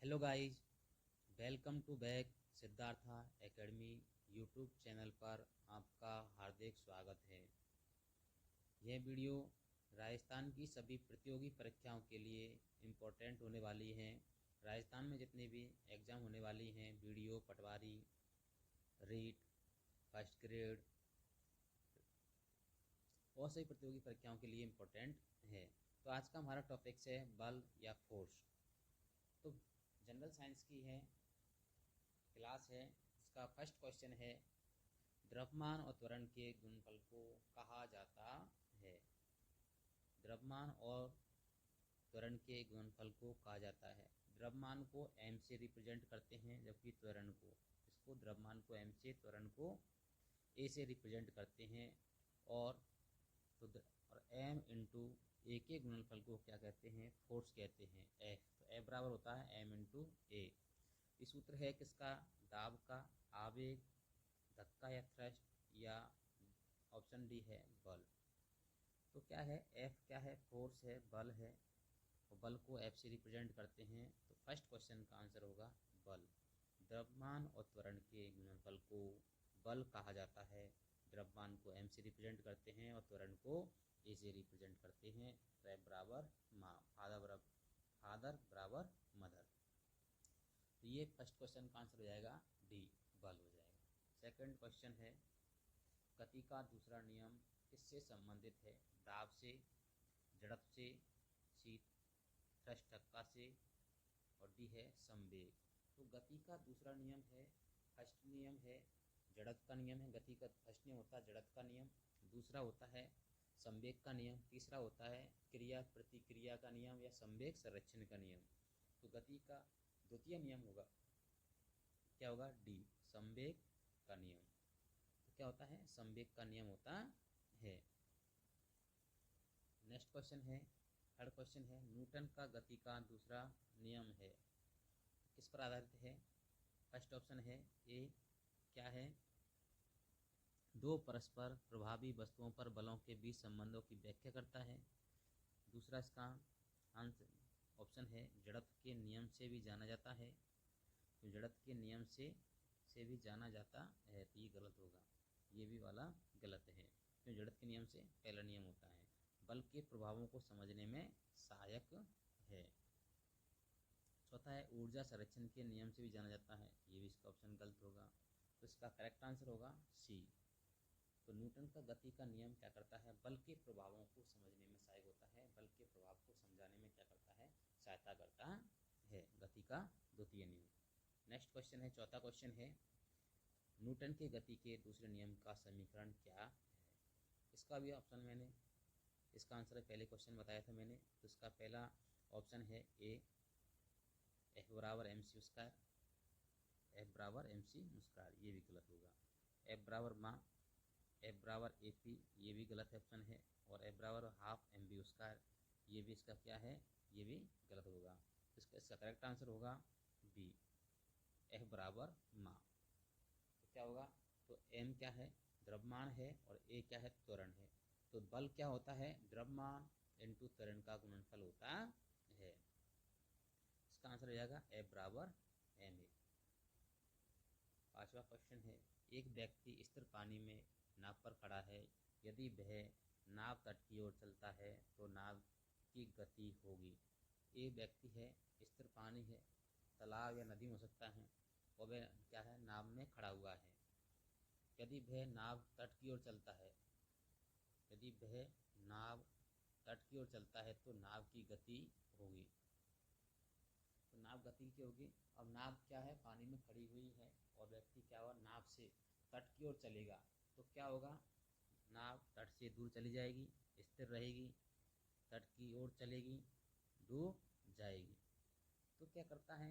Hello guys, welcome to back Siddhartha academy YouTube channel पर आपका हार्दिक स्वागत है। यह वीडियो राजस्थान की सभी प्रतियोगी परीक्षाओं के लिए इम्पोर्टेंट होने वाली हैं। राजस्थान में जितने भी एग्ज़ाम होने वाली हैं, वीडियो, पटवारी, रीट, फर्स्ट ग्रेड और सभी प्रतियोगी परीक्षाओं के लिए इम्पोर्टेंट है। तो आज का हमारा टॉपिक्स है बल या फोर्स। तो जनरल साइंस की है क्लास है। इसका फर्स्ट क्वेश्चन है, द्रव्यमान और त्वरण के गुणनफल को कहा जाता है। द्रव्यमान और त्वरण के गुणनफल को कहा जाता है। द्रव्यमान को m से रिप्रेजेंट करते हैं, जबकि त्वरण को द्रव्यमान को m से, त्वरण को a से रिप्रेजेंट करते हैं। और m इंटू ए के गुणनफल को क्या कहते हैं? फोर्स कहते हैं, F। तो F बराबर होता है m इंटू ए। इस सूत्र है किसका? दाब का, आवेग, धक्का या थ्रस्ट, या ऑप्शन डी है बल। तो क्या है? F क्या है? फोर्स है, बल है, और बल को F से रिप्रेजेंट करते हैं। तो फर्स्ट क्वेश्चन का आंसर होगा बल। द्रव्यमान और त्वरण के गुणनफल को बल कहा जाता है। द्रव्यमान को m से रिप्रेजेंट करते हैं और त्वरण को a से रिप्रेजेंट करते हैं। तो F बराबर माँ, फादर बराबर मदर। तो ये फर्स्ट क्वेश्चन का आंसर हो जाएगा डी, बल हो जाएगा। सेकंड क्वेश्चन है, गति का दूसरा नियम किससे संबंधित है? दाब से, जड़त्व से, सी थ्रस्ट धक्का से, और डी है संवेग। तो गति का दूसरा नियम है, फर्स्ट नियम है जड़त्व का नियम है। गति का फर्स्ट नियम होता है जड़त्व का नियम, दूसरा होता है संवेग का नियम, तीसरा होता है क्रिया प्रतिक्रिया का नियम या संवेग संरक्षण का नियम। तो गति का द्वितीय नियम होगा, क्या होगा? डी, संवेग का नियम। तो क्या होता है? संवेग का नियम होता है। नेक्स्ट क्वेश्चन है, थर्ड क्वेश्चन है, न्यूटन का गति का दूसरा नियम है, किस पर आधारित है? फर्स्ट ऑप्शन है ए, क्या है? दो परस्पर प्रभावी वस्तुओं पर बलों के बीच संबंधों की व्याख्या करता है। दूसरा इसका आंसर ऑप्शन है जड़त्व के नियम से भी जाना जाता है। तो जड़त्व के नियम से भी जाना जाता है, तो ये गलत होगा, ये भी वाला गलत है। क्यों? जड़त्व के नियम से पहला नियम होता है, बल के प्रभावों को समझने में सहायक है। चौथा है ऊर्जा संरक्षण के नियम से भी जाना जाता है, ये भी इसका ऑप्शन गलत होगा। तो इसका करेक्ट आंसर होगा सी। तो न्यूटन का गति का नियम क्या करता है? बल के प्रभावों को समझने में सहायक होता है, बल के प्रभाव को समझाने में क्या करता है? सहायता करता है, गति का द्वितीय नियम। नेक्स्ट क्वेश्चन है, चौथा क्वेश्चन है, न्यूटन के गति के दूसरे नियम का समीकरण क्या है? इसका भी ऑप्शन मैंने, इसका आंसर पहले क्वेश्चन बताया था मैंने। तो इसका पहला ऑप्शन है ए, F बराबर एम सी स्क्वायर, F बराबर एम सी स्क्वायर, ये भी गलत होगा। F बराबर माँ, F बराबर ए पी, ये भी गलत ऑप्शन है। और F बराबर हाफ एम बी स्क्वायर, ये भी इसका क्या है? ये भी गलत होगा। इसका करेक्ट आंसर होगा बी, F बराबर माँ। तो क्या होगा? तो m क्या है? द्रव्यमान है, और a क्या है? त्वरण है। तो बल क्या होता है? द्रव्यमान इंटू त्वरण का गुणनफल होता है। इसका आंसर हो जाएगा F बराबर ma। पांचवा क्वेश्चन है, एक व्यक्ति स्थिर पानी में नाव पर खड़ा है, यदि वह नाव तट की ओर चलता है तो नाव की गति होगी। एक व्यक्ति है, स्थिर पानी है, तालाब या नदी हो सकता है, और वह क्या है? नाव में खड़ा हुआ है। यदि वह नाव तट की ओर चलता है, यदि वह नाव तट की ओर चलता है तो नाव की गति होगी। तो नाव गति की होगी। अब नाव क्या है? पानी में खड़ी हुई है, और व्यक्ति क्या होगा? नाव से तट की ओर चलेगा, तो क्या होगा? नाव तट से दूर चली जाएगी, स्थिर रहेगी, तट की ओर चलेगी, डूब जाएगी। तो क्या करता है?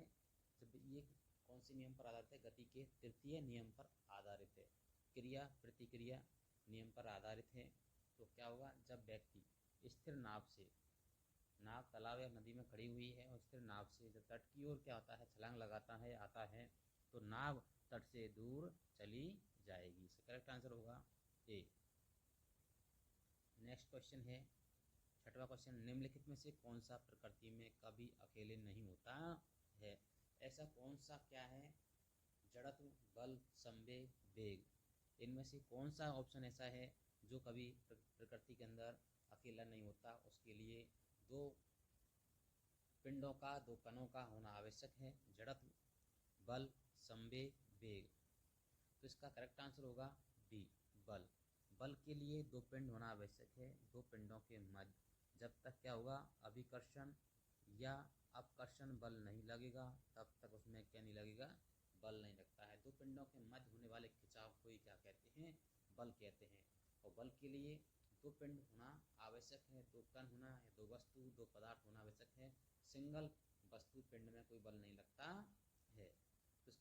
जब ये कौन से नियम पर आधारित है? गति के तृतीय नियम पर आधारित है, क्रिया प्रतिक्रिया नियम पर आधारित है। तो क्या होगा? जब व्यक्ति स्थिर नाव से, नाव तालाब या नदी में खड़ी हुई है और स्थिर नाव से जब तट की ओर क्या होता है? छलांग लगाता है, आता है, तो नाव तट से दूर चली जाएगी। इसका करेक्ट आंसर होगा ए। नेक्स्ट क्वेश्चन है, छठवां क्वेश्चन, निम्नलिखित में से कौन सा प्रकृति में कभी अकेले नहीं होता है? ऐसा कौन सा क्या है, जड़त्व, बल, संवेग, वेग, इनमें से कौन सा ऑप्शन ऐसा है जो कभी प्रकृति के अंदर अकेला नहीं होता? उसके लिए दो पिंडों का, दो कणों का होना आवश्यक है, जड़त्व, बल, संवेग, वेग। तो इसका करेक्ट आंसर होगा बी, बल। बल के लिए दो पिंड होना आवश्यक है, दो पिंडों के मध्य जब तक क्या होगा, अभिकर्षण या अपकर्षण बल नहीं लगेगा तब तक उसमें क्या नहीं लगेगा, बल नहीं लगता है। दो पिंडों के मध्य होने वाले खिंचाव को ही क्या कहते हैं, बल कहते हैं। और बल के लिए दो पिंड होना आवश्यक है, दो कण होना है, दो वस्तु, दो पदार्थ होना आवश्यक है। सिंगल वस्तु पिंड में कोई बल नहीं लगता है। तो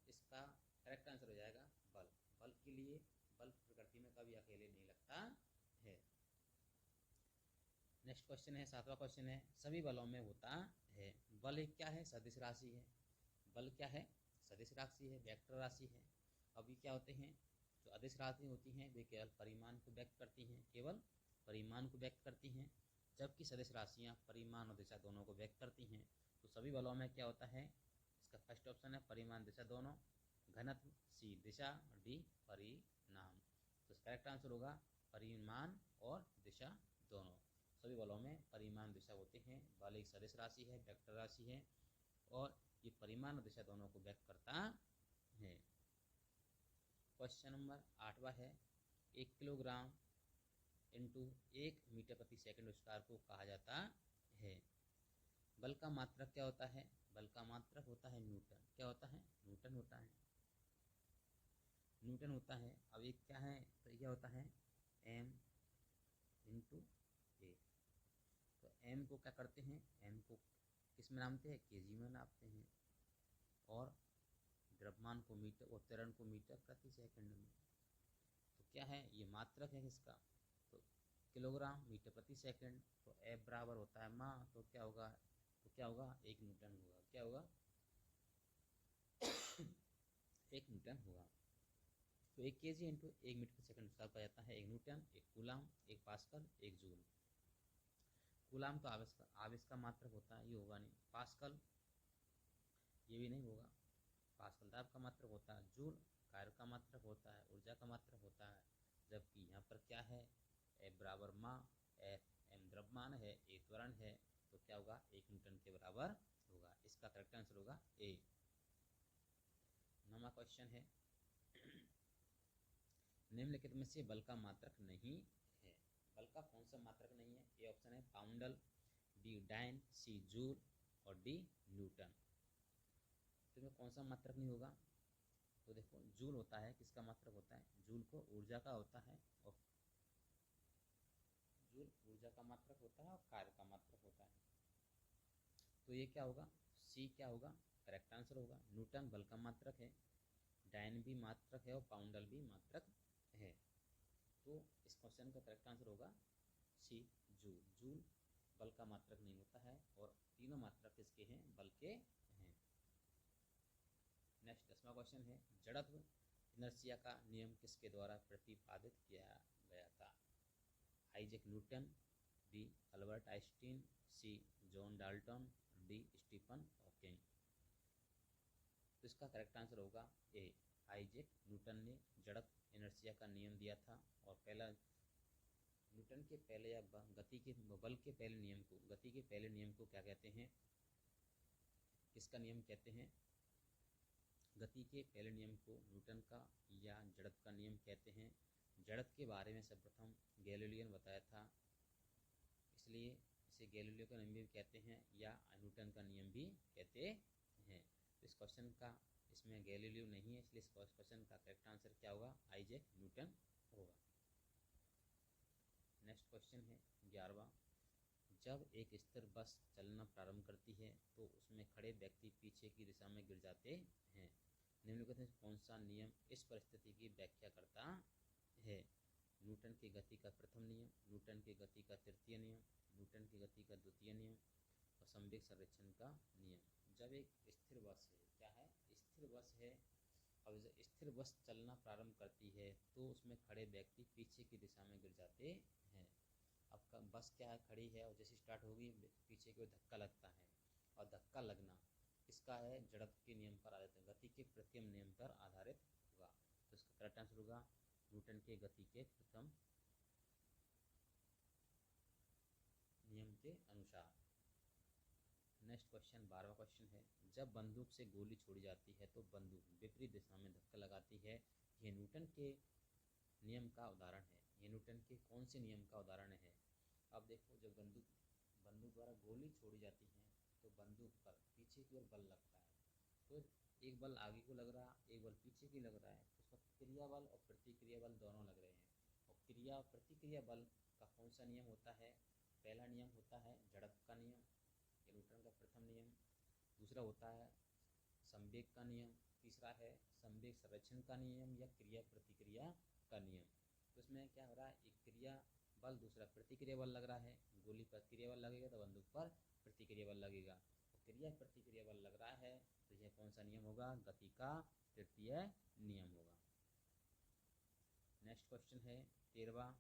इसका करेक्ट आंसर हो जाएगा बल। बल के लिए बल प्रकृति में कभी अकेले नहीं लगता है। नेक्स्ट क्वेश्चन है, 7वां क्वेश्चन है, सभी बलों में होता है। बल एक क्या है, सदिश राशि है। बल क्या है, सदिश राशि है, वेक्टर राशि है। अब ये क्या होते हैं, जो अदिश राशि होती हैं वे केवल परिमाण को व्यक्त करती हैं, केवल परिमाण को व्यक्त करती हैं, जबकि सदिश राशियाँ परिमाण और दिशा दोनों को व्यक्त करती हैं। तो सभी बलों में क्या होता है, इसका फर्स्ट ऑप्शन है परिमाण दिशा दोनों, घनत्व, सी दिशा, डी परिणाम। तो करेक्ट आंसर होगा परिमाण और दिशा दोनों। सभी बलों में परिमाण दिशा होते हैं। बल एक सदिश राशि है, वेक्टर राशि है और ये परिमाण और दिशा दोनों को व्यक्त करता है। क्वेश्चन नंबर 8वां है, 1 किलोग्राम इंटू 1 मीटर प्रति सेकंड स्क्वायर को कहा जाता है। बल का मात्रक क्या होता है, बल का मात्रक होता है न्यूटन। क्या होता है, न्यूटन होता है, न्यूटन होता है। अब एक क्या है, तो क्या होता है m इंटू ए। तो m को क्या करते हैं, m को किस में नापते हैं, kg में नापते हैं, और द्रव्यमान को मीटर और त्वरण को मीटर प्रति सेकंड में। तो क्या है, ये मात्रक है किसका, तो किलोग्राम मीटर प्रति सेकंड। तो F बराबर होता है माँ, तो क्या होगा, 1 न्यूटन होगा। क्या होगा 1 न्यूटन होगा। तो 1 kg इंटू 1 मीटर प्रति सेकंड उसका जाता है 1 Newton, 1 coulomb, 1 pascal, 1 joule. Coulomb तो आवेश का मात्रक होता है, ये होगा नहीं। पास्कल ये भी नहीं होगा, पास्कल दाब का मात्रक होता है। जूल कार्य का मात्रक होता है, ऊर्जा का मात्रक होता है। जबकि यहाँ पर क्या है, F बराबर माँ, m द्रव्यमान है, a त्वरण है, तो क्या होगा 1 न्यूटन के बराबर होगा। इसका करेक्ट आंसर होगा ए। 9वां क्वेश्चन है, निम्नलिखित में से बल का मात्रक नहीं है। बल का कौन सा मात्रक नहीं है, ए ऑप्शन है पाउंडल, बी डाइन, सी जूल और डी न्यूटन। तो इसमें कौन सा मात्रक नहीं होगा, तो देखो जूल होता है, किसका मात्रक होता है, जूल को ऊर्जा का होता है, और जूल ऊर्जा का मात्रक होता है और कार्य का मात्रक होता है। तो ये क्या होगा, सी क्या होगा, करेक्ट आंसर होगा। न्यूटन बल का मात्रक है, डाइन भी मात्रक है और पाउंडल भी मात्रक है। तो इस क्वेश्चन का करेक्ट आंसर होगा सी जूल। जूल बल का मात्रक नहीं होता है, और तीनों मात्रक किसके हैं, बल के हैं। नेक्स्ट 10वां क्वेश्चन है, जड़त्व इनर्शिया का नियम किसके द्वारा प्रतिपादित किया गया था। Isaac Newton, B Albert Einstein, C John Dalton, D Stephen Hawking. तो इसका करेक्ट आंसर होगा ए, आइजैक न्यूटन ने जड़त्व इनर्शिया का नियम दिया था। और पहला न्यूटन के पहले या गति के बल के पहले नियम को, गति के पहले नियम को क्या कहते हैं, किसका नियम कहते हैं, गति के पहले नियम को न्यूटन का या जड़त्व का नियम कहते हैं। जड़त्व के बारे में सर्वप्रथम गैलीलियो ने बताया था, इसलिए इसे गैलीलियो का नियम भी कहते हैं या न्यूटन का नियम भी कहते हैं। तो इस क्वेश्चन का इसमें गैलीलियो नहीं है, इसलिए इस क्वेश्चन का करेक्ट आंसर क्या होगा, आइजैक न्यूटन होगा। नेक्स्ट क्वेश्चन है 11वां, जब एक स्थिर बस चलना प्रारंभ करती है तो उसमें खड़े व्यक्ति पीछे की दिशा में गिर जाते हैं। निम्नलिखित में कौन सा नियम इस परिस्थिति की व्याख्या करता है। न्यूटन की गति का प्रथम नियम, न्यूटन की गति का तृतीय नियम, न्यूटन की गति का द्वितीय नियम और संवेग संरक्षण का नियम। जब एक स्थिर बस है, क्या है, स्थिर बस है, अब जब स्थिर बस चलना प्रारंभ करती है तो उसमें खड़े व्यक्ति पीछे की दिशा में गिर जाते हैं। अब बस क्या है, खड़ी है और जैसे स्टार्ट होगी पीछे की ओर धक्का लगता है, और धक्का लगना किसका है, जड़त्व के नियम पर आधारित, गति के प्रथम नियम पर आधारित होगा। तो इसका करेक्ट आंसर होगा न्यूटन के गति के प्रथम नियम के अनुसार। नेक्स्ट क्वेश्चन 12वां क्वेश्चन है, जब बंदूक से गोली छोड़ी जाती है तो बंदूक विपरीत दिशा में धक्का लगाती है, यह न्यूटन के नियम का उदाहरण है। ये न्यूटन के कौन से नियम का उदाहरण है? अब देखो, जब बंदूक द्वारा गोली छोड़ी जाती है तो बंदूक पर पीछे की ओर बल लगता है। तो एक बल आगे को लग रहा है, एक बल पीछे की लग रहा है, उसका क्रिया बल और प्रतिक्रिया बल दोनों लग रहे हैं। और क्रिया और प्रतिक्रिया बल का कौन सा नियम होता है? पहला नियम होता है जड़त्व का नियम, ये न्यूटन का प्रथम नियम। दूसरा होता है संवेग का नियम, तीसरा है संवेग संरक्षण का नियम या क्रिया प्रतिक्रिया का नियम। तो इसमें क्या हो रहा है, एक क्रिया बल, दूसरा प्रतिक्रिया बल लग रहा है। गोली पर क्रिया बल लगेगा तो बंदूक पर प्रतिक्रिया बल लगेगा। तो क्रिया प्रतिक्रिया बल लग रहा है तो यह कौन सा नियम होगा? गति का तृतीय नियम होगा। नेक्स्ट क्वेश्चन है 13वां,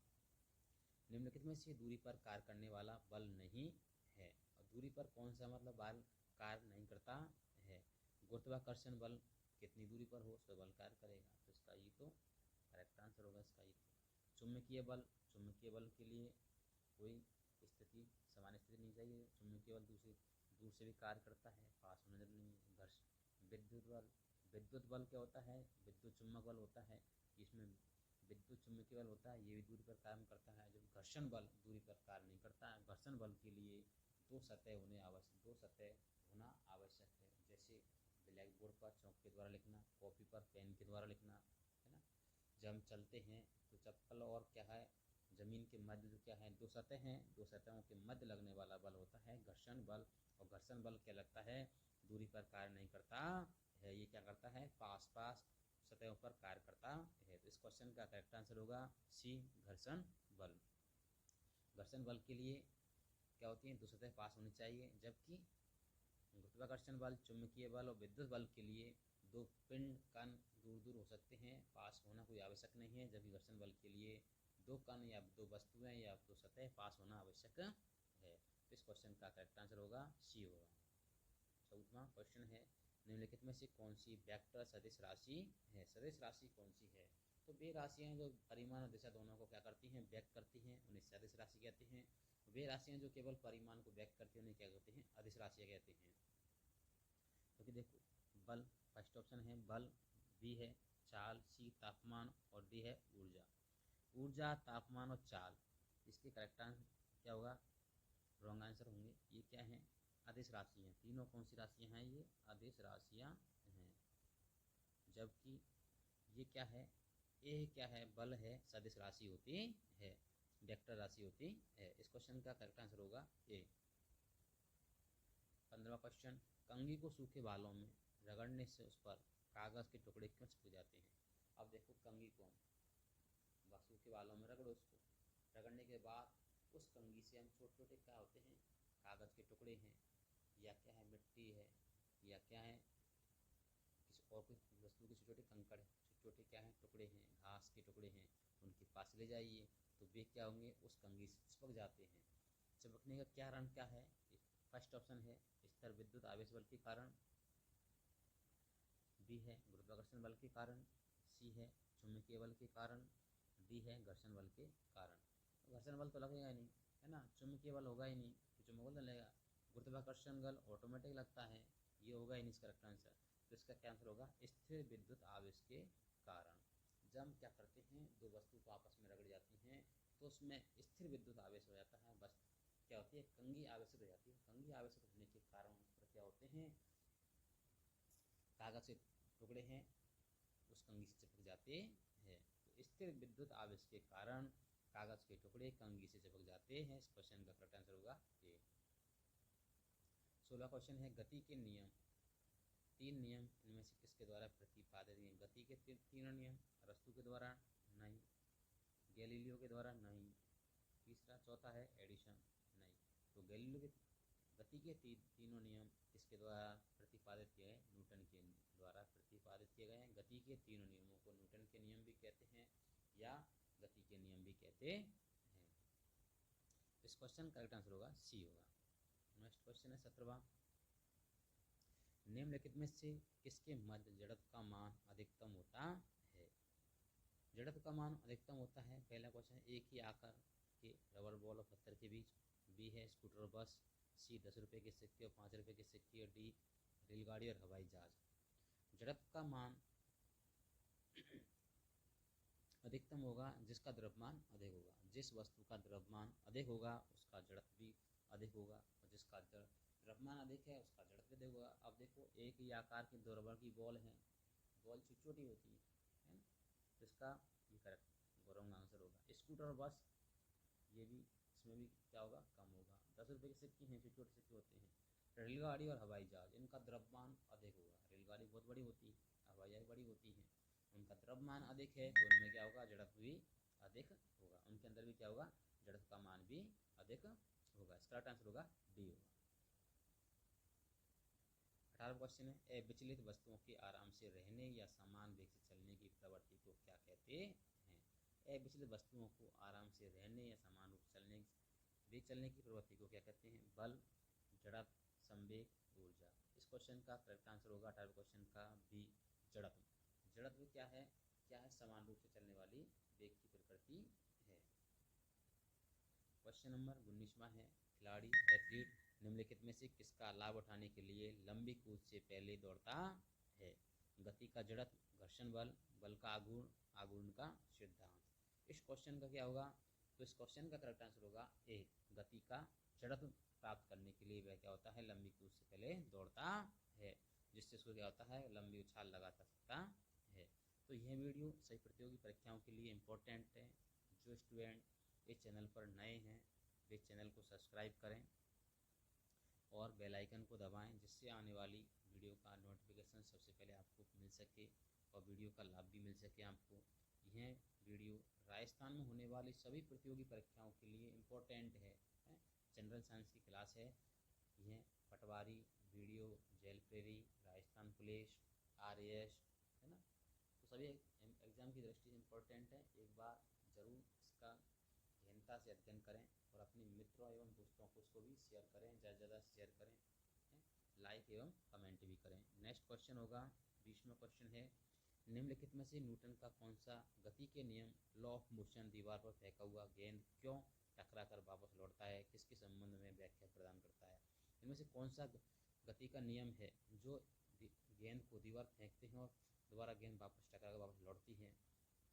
निम्नलिखित में से दूरी पर कार्य करने वाला बल नहीं है। और दूरी पर कौन सा मतलब बल कार्य नहीं करता है? गुरुत्वाकर्षण बल कितनी दूरी पर हो उस पर बल कार्य करेगा, तो इसका ये तो करेक्ट आंसर होगा इसका ये। चुंबकीय बल के लिए कोई स्थिति समान स्थिति नहीं चाहिए, चुंबकीय बल दूर से भी कार्य करता है, पास होने जरूरी नहीं है। विद्युत बल क्या होता है? विद्युत चुम्बक बल होता है, इसमें विद्युत चुम्बकीय बल होता है, ये भी दूरी पर कार्य करता है। जब घर्षण बल दूरी पर कार्य नहीं करता है। घर्षण बल के लिए दो सतह होना आवश्यक है। जैसे ब्लैक बोर्ड पर चौक के द्वारा लिखना, कॉपी पर पेन के द्वारा लिखना, है ना। जब हम चलते हैं तो चप्पल और क्या है, जमीन के मध्य जो क्या है, दो सतह हैं, दो सतहों के मध्य लगने वाला बल होता है घर्षण बल। और घर्षण बल क्या लगता है? दूरी पर कार्य नहीं करता है, ये क्या करता है? पास सतहों पर कार्य करता है। तो इस क्वेश्चन का करेक्ट आंसर होगा सी, घर्षण बल। घर्षण बल के लिए क्या होती है? दो सतह पास होनी चाहिए, जबकि गुरुत्वाकर्षण बल, चुंबकीय बल और विद्युत बल के लिए दो पिंड कण दूर हो सकते हैं, पास होना कोई आवश्यक नहीं है। जबकि घर्षण बल के लिए दो कण या दो वस्तुएं या दो सतह पास होना आवश्यक है। तो इस क्वेश्चन का करेक्ट आंसर होगा सी होगा। 14वां क्वेश्चन है, निम्नलिखित में से कौन सी वेक्टर सदिश राशि है? सदिश राशि कौन सी है? तो वे राशियां जो परिमाण और दिशा दोनों को क्या करती हैं? व्यक्त करती हैं, उन्हें सदिश राशि कहते हैं। वे राशियां जो केवल परिमाण को व्यक्त करती हैं उन्हें क्या कहते हैं? अदिश राशियां कहते हैं। क्योंकि देखो, बल फर्स्ट ऑप्शन है बल, बी है चाल, सी तापमान और डी है ऊर्जा। ऊर्जा, तापमान और चाल, इसके करेक्ट आंसर क्या होगा? रॉन्ग आंसर होंगे। ये क्या है? अदिश राशियाँ। तीनों कौन सी राशियाँ हैं? ये अदिश राशियाँ हैं। जबकि ये क्या है? ए क्या है? बल है, सदिश राशि होती है, वेक्टर राशि होती है। इस क्वेश्चन का करेक्ट आंसर होगा ए। 15वां क्वेश्चन, कंघी को सूखे बालों में रगड़ने से उस पर कागज के टुकड़े क्यों चिपक जाते हैं? अब देखो, कंघी को सूखे बालों में रगड़ो, उसको रगड़ने के बाद उस कंघी से हम छोटे छोटे क्या होते हैं? कागज के टुकड़े हैं, या क्या है, मिट्टी है, या क्या है, किसी और कोई वस्तु के छोटे छोटे कंकड़, छोटे छोटे क्या है, टुकड़े हैं, घास के टुकड़े हैं, उनके पास ले जाइए तो वे क्या होंगे? उस कंघी से चिपक जाते हैं। चिपकने का क्या कारण क्या है? फर्स्ट ऑप्शन है स्थिर विद्युत आवेश बल के कारण, बी है गुरुत्वाकर्षण बल के कारण, सी है चुंबकीय बल के कारण, डी है घर्षण बल के कारण। तो घर्षण बल तो लगेगा ही नहीं, है ना, चुंबकीय बल होगा ही नहीं तो चुंबक बल लगेगा। गुरुत्वाकर्षण बल ऑटोमेटिक लगता है, ये होगा ही नहीं इसका करेक्ट आंसर। तो इसका क्या आंसर होगा? स्थिर विद्युत आवेश के कारण। जब हम क्या करते हैं, दो वस्तु को आपस में रगड़ जाती हैं तो उसमें स्थिर विद्युत आवेश हो जाता है, बस क्या होती है? कंघी आवेशित हो जाती है। कंघी आवेशित होने के कारण उस पर क्या होते हैं? कागज के टुकड़े हैं, उस कंघी से चिपक जाते हैं। तो स्थिर विद्युत आवेश के कारण कागज के टुकड़े कंघी से चिपक जाते हैं। इस क्वेश्चन का करेक्ट आंसर होगा ए। 16वां क्वेश्चन है, गति के नियम, तीन नियम इनमें से किसके द्वारा प्रतिपादित हैं? गति के तीनों नियम अरस्तु के द्वारा नहीं, गैलीलियो के द्वारा नहीं, तीसरा चौथा है एडिशन नहीं। तो गैलीलियो के गति के तीनों नियम किसके द्वारा प्रतिपादित किए गए? न्यूटन के द्वारा प्रतिपादित किए गए हैं। गति के तीनों नियमों को न्यूटन के नियम भी कहते हैं या गति के नियम भी कहते हैं। इस क्वेश्चन का करेक्ट आंसर होगा सी होगा। नेक्स्ट क्वेश्चन है 17वां, निम्नलिखित में से किसके मध्य जड़त्व का मान अधिकतम होता है? जड़त्व का मान अधिकतम होता है, पहला क्वेश्चन, एक ही आकार के रबर बॉल और पत्थर के बीच। बी है स्कूटर और बस। सी 10 रुपये के सिक्के और 5 रुपये के सिक्के। और डी रेलगाड़ी और हवाई जहाज। जड़त्व का मान अधिकतम होगा जिसका द्रव्यमान अधिक होगा। जिस वस्तु का द्रव्यमान अधिक होगा उसका जड़त्व भी अधिक होगा, और जिसका द्रव्यमान अधिक है उसका जड़त्व अधिक होगा। अब देखो, एक ही आकार की दो रबर की बॉल है, बॉल छोटी छोटी होती है ना, तो इसका ये करेक्ट रॉन्ग आंसर होगा। स्कूटर और बस, ये भी, इसमें भी क्या होगा, कम होगा। 10 रुपये के सिक्के हैं, छोटे छोटे सिक्के होते हैं। रेलगाड़ी और हवाई जहाज, इनका द्रव्यमान अधिक होगा। रेलगाड़ी बहुत बड़ी होती है, हवाई जहाज बड़ी होती है, उनका द्रव्यमान अधिक है, तो उनमें क्या होगा, जड़त्व भी अधिक होगा। उनके अंदर भी क्या होगा, जड़त्व का मान भी अधिक होगा। इसका राइट आंसर होगा डी होगा। 18वां क्वेश्चन है, अविचलित वस्तुओं के आराम से रहने या समान वेग से चलने की प्रवृत्ति को क्या कहते हैं? अविचलित वस्तुओं को आराम से रहने या समान रूप से वेग चलने की प्रवृत्ति को क्या कहते हैं? बल, जड़त्व, संवेग, ऊर्जा। इस क्वेश्चन का करेक्ट आंसर होगा 18वें क्वेश्चन का बी, जड़त्व। जड़त्व क्या है? समान रूप से चलने वाली वेग की प्रकृति है। क्वेश्चन नंबर 19वां है, खिलाड़ी एथलीट निम्नलिखित में से किसका लाभ उठाने के लिए लंबी कूद से पहले दौड़ता है? गति का जड़त्व, घर्षण बल, बल का आघूर्ण का सिद्धांत। इस क्वेश्चन का क्या होगा? तो इस क्वेश्चन का करेक्ट आंसर होगा ए, गति का जड़त्व प्राप्त करने के लिए वह क्या होता है, लंबी कूद से पहले दौड़ता है, जिससे उसको क्या होता है, लंबी उछाल लगा सकता है। तो यह वीडियो सभी प्रतियोगी परीक्षाओं के लिए इम्पोर्टेंट है। जो स्टूडेंट इस चैनल पर नए हैं वे चैनल को सब्सक्राइब करें और बेल आइकन को दबाएं, जिससे आने वाली वीडियो का नोटिफिकेशन सबसे पहले आपको मिल सके और वीडियो का लाभ भी मिल सके आपको। यह वीडियो राजस्थान में होने वाली सभी प्रतियोगी परीक्षाओं के लिए इम्पोर्टेंट है। जनरल साइंस की क्लास है यह, patwari, video, jail Prahari, Rajasthan police, RAS, है ना, तो सभी एग्ज़ाम की दृष्टि से इम्पोर्टेंट है। एक बार ज़रूर इसका गहनता से अध्ययन करें और अपने मित्रों एवं दोस्तों को इसको भी शेयर करें, ज़्यादा से ज़्यादा शेयर करें, लाइक एवं कमेंट भी करें। नेक्स्ट क्वेश्चन होगा, 20वां क्वेश्चन है, निम्नलिखित में से न्यूटन का कौन सा गति के नियम, लॉ ऑफ मोशन, दीवार पर फेंका हुआ गेंद क्यों टकरा कर वापस लौटता है, किसके संबंध में व्याख्या प्रदान करता है? इनमें से कौन सा गति का नियम है जो गेंद को दीवार फेंकते हैं और दोबारा गेंद वापस टकरा कर वापस लौटती है?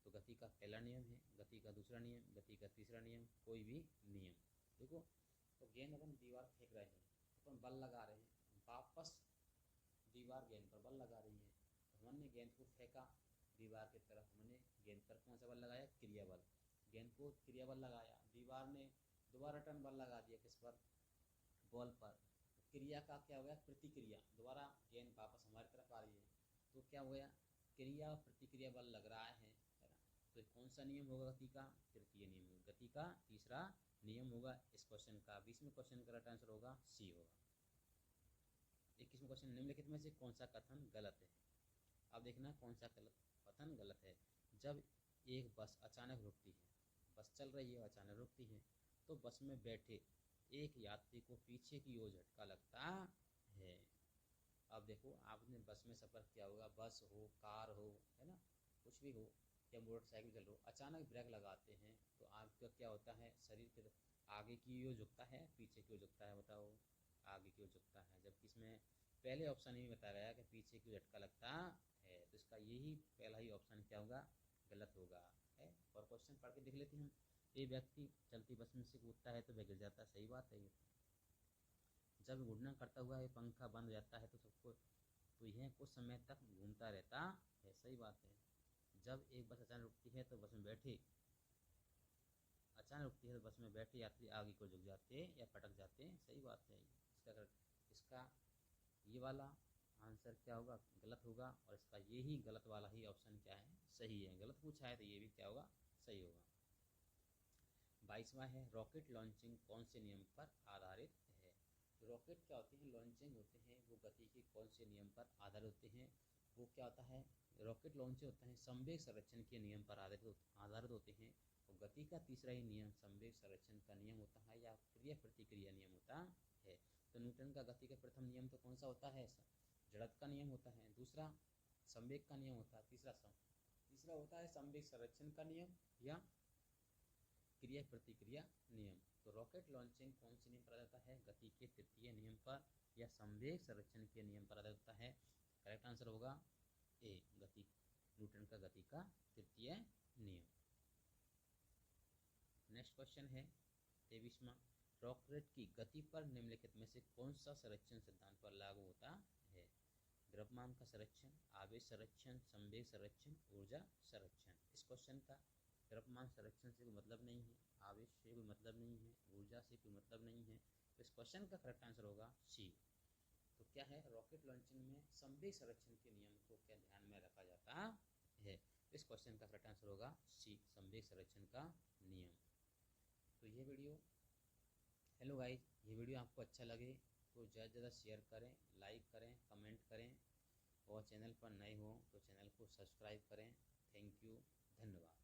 तो गति का पहला नियम है, गति का दूसरा नियम, गति का तीसरा नियम, कोई भी नियम। देखो, तो गेंद अपन दीवार फेंक रहे हैं, अपन बल लगा रहे हैं, वापस दीवार गेंद पर बल लगा रही है, तो हमने गेंद को फेंका दीवार की तरफ, हमने गेंद पर कौन सा बल लगाया, क्रिया बल। गेंद को क्रिया बल लगाया, दीवार ने दोबारा रिटर्न बल लगा दिया किस पर, बॉल पर। तो क्रिया का क्या हो गया, प्रतिक्रिया, दोबारा गेंद वापस हमारी तरफ आ रही है, तो क्या हो गया, क्रिया और प्रतिक्रिया बल लग रहा है ना। तो कौन सा नियम होगा गति का, तृतीय नियम होगा, गति का तीसरा नियम होगा इस क्वेश्चन का। 20वें क्वेश्चन का राइट आंसर होगा सी होगा। 21वां क्वेश्चन, निम्नलिखित में से कौन सा कथन गलत है? अब देखना कौन सा कथन गलत है। जब एक बस अचानक रुकती है, बस चल रही है अचानक रुकती है, तो बस में बैठे एक यात्री को पीछे की ओर झटका लगता है। अब देखो, आपने बस में सफ़र किया होगा, बस हो, कार हो, है ना, कुछ भी हो, या मोटरसाइकिल चल रहा हो, अचानक ब्रेक लगाते हैं तो आपका क्या होता है, शरीर के आगे की ओर झुकता है, पीछे की ओर झुकता है, बताओ, आगे की ओर झुकता है। जबकि इसमें पहले ऑप्शन ही बता रहा है कि पीछे की ओर झटका लगता है, तो इसका यही पहला ही ऑप्शन क्या होगा, गलत होगा है। और क्वेश्चन पढ़ के देख लेते हैं। ये व्यक्ति चलती बस में से कूदता है तो वह गिर जाता है, सही बात है ये। जब घूर्णन करता हुआ ये पंखा बंद हो जाता है तो सबको, तो यह कुछ समय तक घूमता रहता है, सही बात है। जब एक बस अचानक रुकती है तो बस में बैठे यात्री आगे को झुक जाते या पटक जाते हैं, सही बात है। इसका ये वाला आंसर क्या होगा, गलत होगा, और इसका यही गलत वाला ही ऑप्शन क्या है, सही है। गलत पूछा है तो ये भी क्या होगा, सही होगा। 22वां है, रॉकेट लॉन्चिंग कौन से नियम पर आधारित है? रॉकेट क्या होते हैं, लॉन्चिंग होते हैं, वो गति के कौन से नियम पर आधारित होते हैं? वो क्या होता है, रॉकेट लॉन्चिंग होता है संवेग संरक्षण के नियम पर आधारित होते हैं। और गति का तीसरा ही नियम संवेग संरक्षण का नियम होता है या क्रिया प्रतिक्रिया नियम होता है। तो न्यूटन का गति का प्रथम नियम तो कौन सा होता है, जड़त्व का नियम होता है, दूसरा संवेग का नियम होता है, तीसरा होता है संवेग संरक्षण का नियम या क्रिया प्रतिक्रिया नियम। तो रॉकेट लॉन्चिंग कौन से नियम पर आधारित होता है? गति के तृतीय नियम पर या संवेग संरक्षण के नियम पर आधारित होता है। करेक्ट आंसर होगा ए, गति, न्यूटन का गति का तृतीय नियम। नेक्स्ट क्वेश्चन है 23वां, रॉकेट की गति पर निम्नलिखित में से कौन सा संरक्षण सिद्धांत पर लागू होता है? द्रव्यमान का संरक्षण, आवेश संरक्षण, संवेग संरक्षण, ऊर्जा संरक्षण। इस क्वेश्चन का द्रव्यमान संरक्षण से कोई मतलब नहीं है, आवेश से कोई मतलब नहीं है, ऊर्जा से कोई मतलब नहीं है, तो इस क्वेश्चन का करेक्ट आंसर होगा सी। तो क्या है? रॉकेट लॉन्चिंग में संवेग संरक्षण के नियम को क्या ध्यान में रखा जाता है? इस क्वेश्चन का करेक्ट आंसर होगा सी, संवेग संरक्षण का नियम। तो ये वीडियो, हेलो गाइस, ये वीडियो आपको अच्छा लगे तो ज़्यादा से ज़्यादा शेयर करें, लाइक करें, कमेंट करें और चैनल पर नए हो तो चैनल को सब्सक्राइब करें। थैंक यू, धन्यवाद।